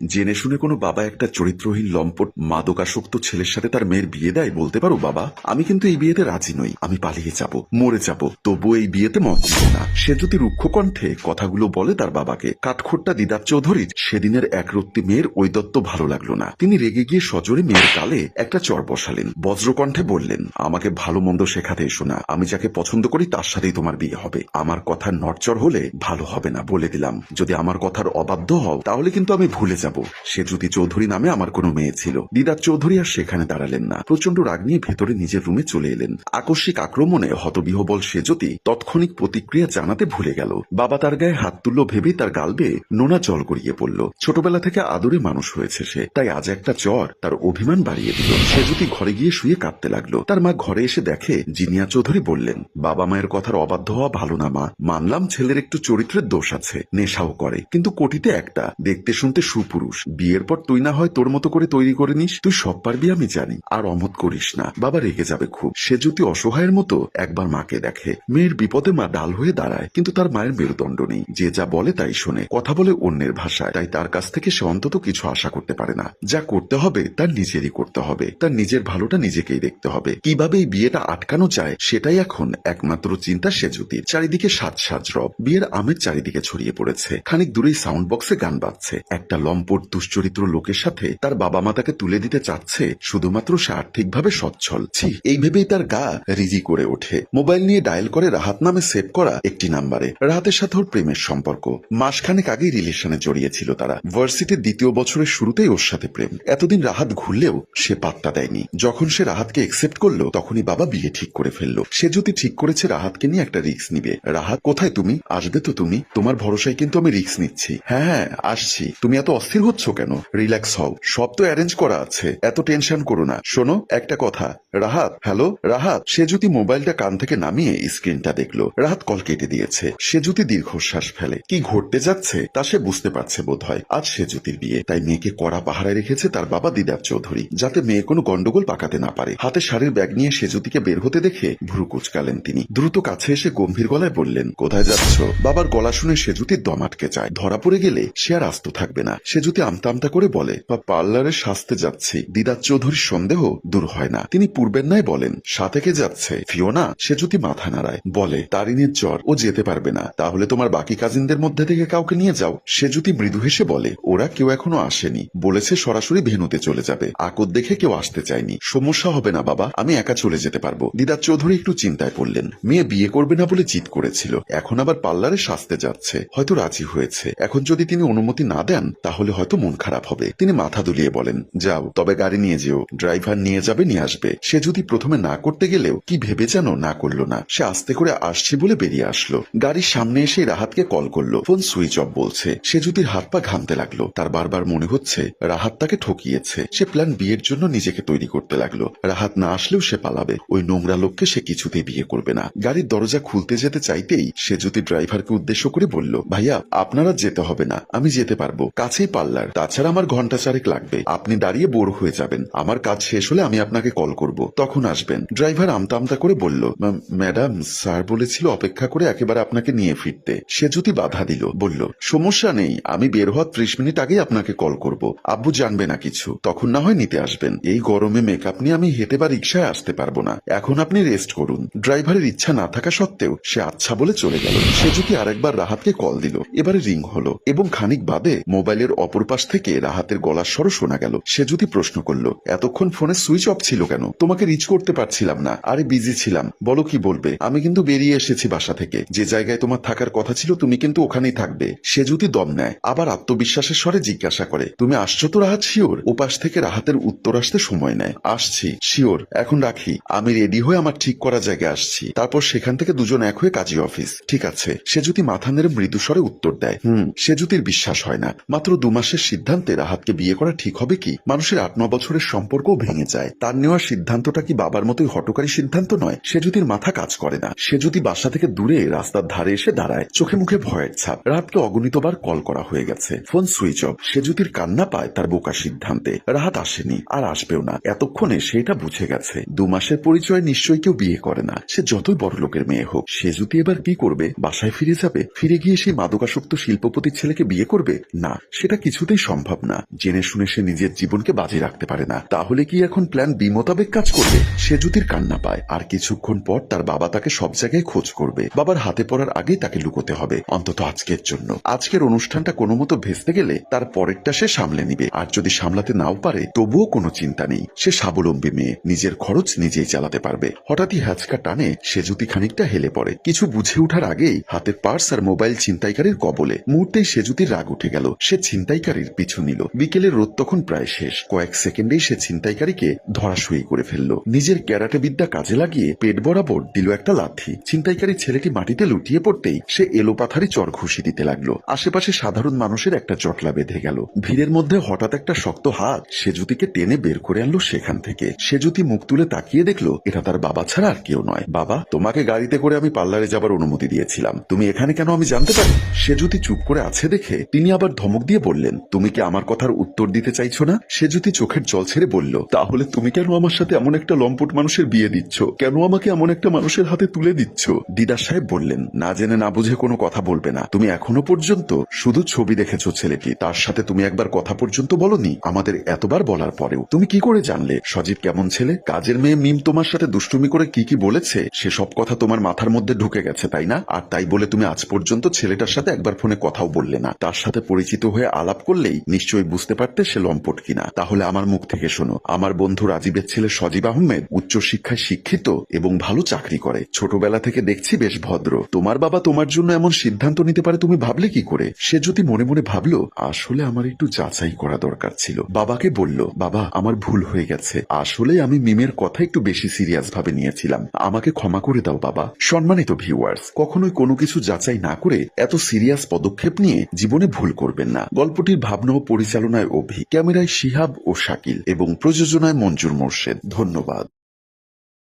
জেনে শুনে কোনো বাবা একটা চরিত্রহীন লম্পট মাদকাসক্ত ছেলের সাথে তার মেয়ের বিয়ে দেয়? বলতে পারো বাবা, আমি কিন্তু এই বিয়েতে রাজি নই। আমি পালিয়ে যাব, মরে যাব, তবুও এই বিয়েতে মত দিব না। সে যদি রুক্ষ কণ্ঠে কথাগুলো বলে তার বাবাকে, কাঠখোট্টা দিদার চৌধুরীর সেদিনের একরত্তি মেয়ের ঔদত্ত ভালো লাগলো না। তিনি রেগে গিয়ে সজোরে মেয়ের গালে একটা চড় বসালেন। বজ্রকণ্ঠে বললেন, আমাকে ভালো মন্দ শেখাতে এসো না। আমি যাকে পছন্দ করি তার সাথেই তোমার বিয়ে হবে। আমার কথার নড়চড় হলে ভালো হবে না, বলে দিলাম। যদি আমার কথার অবাধ্য হও তাহলে কিন্তু আমি ভুলে যাব সেজুতি চৌধুরী নামে আমার কোনো মেয়ে ছিল। দিদার চৌধুরী আর সেখানে দাঁড়ালেন না। প্রচন্ড রাগ নিয়ে ভেতরে নিজের রুমে চলে এলেন। আকস্মিক আক্রমণে হতবিহবল সেজতি তৎক্ষণিক প্রতিক্রিয়া জানাতে ভুলে গেল। বাবা তার গায়ে হাত তুলল ভেবেই তার গাল বেয়ে নোনা জল গড়িয়ে পড়ল। ছোটবেলা থেকে আদরে মানুষ হয়েছে সে, তাই আজ একটা জ্বর তার অভিমান বাড়িয়ে দিল। সেজতি ঘরে গিয়ে শুয়ে কাঁদতে লাগলো। তার মা ঘরে এসে দেখে জিনিয়া চৌধুরী বললেন, বাবা মায়ের কথার অবাধ্য হওয়া ভালো না মা। মানলাম ছেলের একটু চরিত্রের দোষ আছে, নেশাও করে, কিন্তু কোটিতে একটা, দেখতে শুনতে সুপুরুষ। বিয়ের পর তুই না হয় তোর মতো করে তৈরি করে নিস, তুই সব পারবি আমি জানি। আর অমত করিস না, বাবা রেগে যাবে খুব। সে যদি অসহায়ের মতো একবার মাকে দেখে। মেয়ের বিপদে মা ডাল হয়ে দাঁড়ায়, কিন্তু তার মায়ের মেরুদণ্ড নেই। যে যা বলে তাই শোনে, কথা বলে অন্যের ভাষায়। তাই তার কাছ থেকে সে অন্তত কিছু আশা করতে পারে না। যা করতে হবে তার নিজেরই করতে হবে। তার নিজের ভালোটা নিজেকেই দেখতে হবে। কিভাবে এই বিয়েটা আটকানো যায় সেটাই এখন একমাত্র চিন্তা সেজুতির। চারিদিকে সাজ সাজ রব, বিয়ের আমের চারিদিকে ছড়িয়ে পড়েছে। খানিক দূরেই সাউন্ড বক্সে গান বাজছে। একটা লম্পট দুশ্চরিত্র লোকের সাথে তার বাবা মা তাকে তুলে দিতে চাচ্ছে শুধুমাত্র সে আর্থিকভাবে সচ্ছল। ছি, এই ভেবেই তার গা রিজি করে ওঠে। মোবাইল নিয়ে ডায়াল করে রাহাত নামে সেভ করা একটি নাম্বারে। রাহাতের সাথে ওর প্রেমের সম্পর্ক। মাসখানেক আগেই রিলেশনে জড়িয়েছিল তারা। ভার্সিটির দ্বিতীয় বছরের শুরুতেই ওর সাথে প্রেম। এতদিন রাহাত ঘুরলেও সে পাত্তা দেয়নি। যখন সে রাহাতকে একসেপ্ট করলো তখনই বাবা বিয়ে ঠিক করে ফেললো। সে যদি ঠিক করেছে রাহাতকে নিয়ে একটা রিস্ক নিবে। রাহাত কোথায় তুমি? আসবে তো তুমি? তোমার ভরসায় কিন্তু আমি রিস্ক নিচ্ছি। হ্যাঁ হ্যাঁ আসছি। তুমি এত অস্থির হচ্ছ কেন? রিল্যাক্স হও, সব তো অ্যারেঞ্জ করা আছে, এত টেনশন করো না। শোনো একটা কথা। রাহাত, হ্যালো রাহাত। সে যদি মোবাইলটা কান থেকে নামিয়ে স্ক্রিনটা দেখলো। রাহাত কল কেটে দিয়েছে। সে যদি দীর্ঘশ্বাস ফেলে। কি ঘটতে যাচ্ছে তা সে বুঝতে পারছে বোধ হয়। আজ সে জ্যোতির বিয়ে, তাই মেয়েকে কড়া পাহারায় রেখেছে তার বাবা দিদার চৌধুরী, যাতে মেয়ে কোনো গন্ডগোল পাকাতে না পারে। হাতে শাড়ির ব্যাগ নিয়ে সেজুতিকে বের হতে দেখে ভ্রু কুচকালেন তিনি। দ্রুত কাছে এসে গম্ভীর গলায় বললেন, কোথায় যাচ্ছ? বাবার গলা শুনে সেজুতির দম আটকে যায়। ধরা পড়ে গেলে সে আর আস্ত থাকবে না। সেজুতি আমতা আমতা করে বলে, পার্লারে সাজতে যাচ্ছি। দিদার চৌধুরীর সন্দেহ দূর হয় না। তিনি পূর্বের ন্যায় বলেন, সাথে কে যাচ্ছে? ফিওনা। সেজুতি মাথা নাড়ায়, বলে, তারিনের জ্বর, ও যেতে পারবে না। তাহলে তোমার বাকি কাজিনদের মধ্যে থেকে কাউকে নিয়ে যাও। সেজুতি মৃদু হেসে বলে, ওরা কেউ এখনো আসেনি, বলেছে সরাসরি ভেনুতে চলে যাবে। আকত দেখে কেউ আসতে চায়নি। সমস্যা হবে না বাবা, আমি একা চলে যেতে পারবো। দিদার চৌধুরী একটু চিন্তায় পড়লেন। মেয়ে বিয়ে করবে না বলে জিদ করেছিল, এখন আবার পার্লারে সাজতে যাচ্ছে। হয়তো রাজি হয়েছে। এখন যদি তিনি অনুমতি না দেন তাহলে হয়তো মন খারাপ হবে। তিনি মাথা দুলিয়ে বলেন, যাও, তবে গাড়ি নিয়ে যেও। ড্রাইভার নিয়ে যাবে, নিয়ে আসবে। সে যদি প্রথমে না করতে গেলেও কি ভেবে যেন না করলো না। সে আস্তে করে আসছি বলে বেরিয়ে আসলো। গাড়ির সামনে এসে রাহাতকে কল করলো। ফোন সুইচ অফ বলছে। সে যদি হাত পা ঘামতে লাগলো। তার বারবার মনে হচ্ছে রাহাত তাকে ঠকিয়েছে। সে প্ল্যান বিয়ের জন্য নিজেকে তৈরি করতে লাগলো। রাহাত না আসলেও সে পালাবে। ওই নোংরা লোককে সে কিছুতেই বিয়ে করবে না। গাড়ির দরজা খুলতে যেতে চাইতেই সে যদি ড্রাইভারকে উদ্দেশ্য করে বলল, ভাইয়া আপনারা যেতে হবে না, আমি যেতে পারবো, কাছেই পার্লার। তাছাড়া আমার ঘন্টা চারেক লাগবে। আপনি দাঁড়িয়ে বোর হয়ে যাবেন। আমার কাজ শেষ হলে আমি আপনাকে কল করব, তখন আসবেন। ড্রাইভার আমতা আমতা করে বলল, ম্যাডাম স্যার বলেছিল অপেক্ষা করে একেবারে আপনাকে নিয়ে ফিরতে। সে যদি বাধা দিল, বলল, সমস্যা নেই, আমি বের হওয়ার 30 মিনিট আগেই আপনাকে কল করব। আব্বু জানবে না কিছু, তখন না হয় নিতে আসবেন। এই গরমে মেকআপ নিয়ে আমি হেঁটে বা রিক্সায় আসতে পারবো না। এখন আপনি রেস্ট করুন। ড্রাইভারের ইচ্ছা না থাকা সত্ত্বেও সে আচ্ছা বলে চলে গেল। সে যদি আরেকবার রাহাতকে কল দিল। এবারে রিং হলো এবং খানিক বাদে মোবাইলের অপর পাশ থেকে রাহাতের গলার স্বরও শোনা গেল। সে যদি প্রশ্ন করল, এতক্ষণ ফোনে সুইচ অফ ছিল কেন? তোমাকে রিচ করতে পারছিলাম না। আরে বিজি ছিলাম। বলো কি বলবে? আমি কিন্তু বেরিয়ে এসেছি বাসা থেকে। যে জায়গায় তোমার থাকার কথা ছিল তুমি কিন্তু ওখানেই থাকবে। সে যদি দম নেয়, আবার আত্মবিশ্বাসের স্বরে জিজ্ঞাসা করে, তুমি আসছো তো রাহাত, শিওর? ওপাশ থেকে রাহাতের উত্তর আসতে সময় নেয়। আসছি, শিওর, এখন রাখি। আমি রেডি হয়ে আমার ঠিক করা জায়গায় আসছি। তারপর সেখান থেকে দুজন এক হয়ে কাজী অফিস। ঠিক আছে। সে যদি মাথা নেড়ে মৃদু স্বরে উত্তর দেয়। সে জ্যোতির বিশ্বাস হয় না। মাত্র 2 মাসের সিদ্ধান্তে রাহাতকে বিয়ে করা ঠিক হবে কি? মানুষের 8-9 বছরের সম্পর্কও ভেঙে যায়। তার নেওয়া সিদ্ধান্তটা কি বাবার মতোই হটকারী সিদ্ধান্ত নয়? সে জ্যোতির মাথা কাজ করে না। সে যদি বাসা থেকে দূরে রাস্তার ধারে এসে দাঁড়ায়, চোখে মুখে ভয়ের ছাপ। রাহাতকে অগণিতবার কল করা হয়ে গেছে, ফোন সুইচ অফ। সে জ্যোতির কান্না পায় তার বোকা সিদ্ধান্তে। রাহাত আসেনি, আর আসবেও না। এতক্ষণে সেটা বুঝে গেছে 2 মাসের পরিচয় নিশ্চয়ই কেউ বিয়ে করে না, সে যতই বড় লোকের মেয়ে হোক। সে যদি এবার কি করবে? বাসায় ফিরে যাবে? ফিরে গিয়ে সেই মাদকাসক্ত শিল্পপতির ছেলেকে বিয়ে করবে? না, সেটা কিছু কিছুতেই সম্ভব না। জেনে শুনে সে নিজের জীবনকে বাজি রাখতে পারে না। তাহলে কি এখন প্ল্যান বি মোতাবেক কাজ করবে? সে জ্যোতির কান্না পায়। আর কিছুক্ষণ পর তার বাবা তাকে সব জায়গায় খোঁজ করবে। বাবার হাতে পড়ার আগেই তাকে লুকোতে হবে, অন্তত আজকের জন্য। আজকের অনুষ্ঠানটা কোনো মতো ভেস্তে গেলে তার পরেরটা সে সামলে নিবে। আর যদি সামলাতে নাও পারে তবুও কোনো চিন্তা নেই। সে স্বাবলম্বী মেয়ে, নিজের খরচ নিজেই চালাতে পারবে। হঠাৎই হ্যাচকা টানে সে জ্যোতি খানিকটা হেলে পড়ে। কিছু বুঝে ওঠার আগেই হাতের পার্স আর মোবাইল ছিনতাইকারীর কবলে। মুহূর্তেই সে জ্যোতির রাগ উঠে গেল। সে ছিনতাইকারীর পিছু নিল। বিকেলের রোদ তখন প্রায় শেষ। কয়েক সেকেন্ডেই সে ছিনতাইকারীকে ধরাশুয়ি করে ফেললো। নিজের ক্যারাটে বিদ্যা কাজে লাগিয়ে পেট বরাবর দিল একটা লাথি। ছিনতাইকারী ছেলেটি মাটিতে লুটিয়ে পড়তেই সে এলোপাথারি চর ঘুষি দিতে লাগলো। আশেপাশে সাধারণ মানুষের একটা জটলা বেঁধে গেল। ভিড়ের মধ্যে হঠাৎ একটা শক্ত হাত সে জ্যোতিকে টেনে বের করে আনলো সেখান থেকে। সে জ্যোতি মুখ তুলে তাকিয়ে দেখলো এটা তার বাবা ছাড়া আর কেউ নয়। বাবা, তোমাকে গাড়িতে করে আমি পার্লারে যাবার অনুমতি দিয়েছিলাম, তুমি এখানে কেন আমি জানতে পারি? সে জ্যোতি চুপ করে আছে দেখে তিনি আবার ধমক দিয়ে বললেন, তুমি কি আমার কথার উত্তর দিতে চাইছো না? সে জ্যোতি চোখের জল ছেড়ে বলল, তাহলে তুমি কেন আমার সাথে এমন একটা লম্পট মানুষের বিয়ে দিচ্ছ? কেন আমাকে এমন একটা মানুষের হাতে তুলে দিচ্ছ? দিদার সাহেব বললেন, না জেনে না বুঝে কোনো কথা বলবে না। তুমি এখনো পর্যন্ত শুধু ছবি দেখেছো ছেলেটি, তার সাথে তুমি একবার কথা পর্যন্ত বলনি। আমাদের এতবার বলার পরেও তুমি কি করে জানলে সজীব কেমন ছেলে? কাজের মেয়ে মিম তোমার সাথে দুষ্টুমি করে কি কি বলেছে সেসব কথা তোমার মাথার মধ্যে ঢুকে গেছে, তাই না? আর তাই বলে তুমি আজ পর্যন্ত ছেলেটার সাথে একবার ফোনে কথাও বললে না। তার সাথে পরিচিত হয়ে আলাপ করলেই নিশ্চয়ই বুঝতে পারতে সে লম্পট কিনা। তাহলে আমার মুখ থেকে শোনো, আমার বন্ধু রাজীবের ছেলে সজীব আহমেদ উচ্চশিক্ষায় শিক্ষিত এবং ভালো চাকরি করে। ছোটবেলা থেকে দেখছি বেশ ভদ্র। তোমার বাবা তোমার জন্য এমন সিদ্ধান্ত নিতে পারে তুমি ভাবলে কি করে? সে যদি মনে মনে ভাবলো, আসলে আমার একটু যাচাই করা দরকার ছিল। বাবাকে বলল, বাবা আমার ভুল হয়ে গেছে, আসলে আমি মিমের কথা একটু বেশি সিরিয়াস ভাবে নিয়েছিলাম, আমাকে ক্ষমা করে দাও বাবা। সম্মানিত ভিউয়ার্স, কখনোই কোনো কিছু যাচাই না করে এত সিরিয়াস পদক্ষেপ নিয়ে জীবনে ভুল করবেন না। গল্পটির ভাবনা ও পরিচালনায় অভি, ক্যামেরায় শিহাব ও শাকিল এবং প্রযোজনায় মঞ্জুর মোর্শেদ। ধন্যবাদ।